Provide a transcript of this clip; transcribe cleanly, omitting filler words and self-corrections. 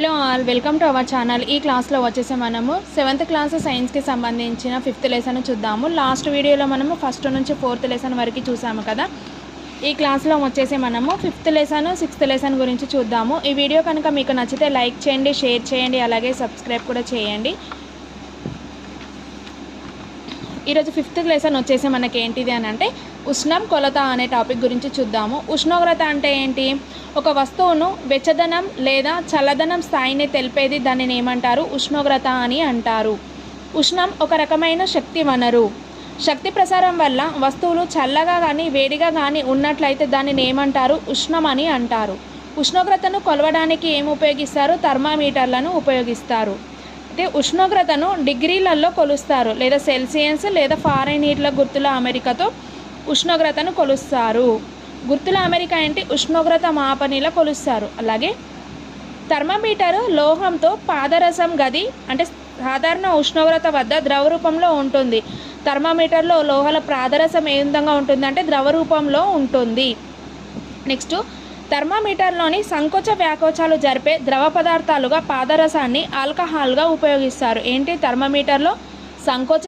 Hello all, welcome to our channel. ఈ క్లాస్లో వచ్చేసి మనము 7th క్లాస్ సైన్స్కి సంబంధించిన 5th లెసన్ చూద్దాము. లాస్ట్ వీడియోలో మనము 1st నుంచి 4th లెసన్ వరకు చూసాము కదా. ఈ క్లాస్లో వచ్చేసి మనము 5th లెసన్ 6th లెసన్ గురించి చూద్దాము. ఈ వీడియో కనుక మీకు నచ్చితే లైక్ చేయండి, షేర్ చేయండి, అలాగే సబ్స్క్రైబ్ కూడా చేయండి. ఈరోజు 5th లెసన్ వచ్చేసి మనకి ఏంటిది అని అంటే ఉష్ణం కొలత అనే టాపిక్ గురించి చూద్దాము. ఉష్ణోగ్రత అంటే ఏంటి? ఒక వస్తువును వెచ్చదనం లేదా చల్లదనం స్థాయిని తెలిపేది. దానిని ఏమంటారు? ఉష్ణోగ్రత అని అంటారు. ఉష్ణం ఒక రకమైన శక్తి వనరు. శక్తి ప్రసారం వల్ల వస్తువులు చల్లగా కానీ వేడిగా కానీ ఉన్నట్లయితే దానిని ఏమంటారు? ఉష్ణం అని అంటారు. ఉష్ణోగ్రతను కొలవడానికి ఏమి ఉపయోగిస్తారు? థర్మామీటర్లను ఉపయోగిస్తారు. అయితే ఉష్ణోగ్రతను డిగ్రీలలో కొలుస్తారు, లేదా సెల్సియస్ లేదా ఫారెన్హీట్ల గుర్తుల అమెరికాతో ఉష్ణోగ్రతను కొలుస్తారు. గుర్తుల అమెరికా ఏంటి? ఉష్ణోగ్రత మాపనిలా కొలుస్తారు. అలాగే థర్మామీటర్ లోహంతో పాదరసం గది అంటే సాధారణ ఉష్ణోగ్రత వద్ద ద్రవ రూపంలో ఉంటుంది. థర్మామీటర్లో లోహాల పాదరసం ఏ విధంగా ఉంటుందంటే ద్రవ రూపంలో ఉంటుంది. నెక్స్ట్, థర్మామీటర్లోని సంకోచ వ్యాకోచాలు జరిపే ద్రవ పదార్థాలుగా పాదరసాన్ని ఆల్కహాల్గా ఉపయోగిస్తారు. ఏంటి? థర్మామీటర్లో సంకోచ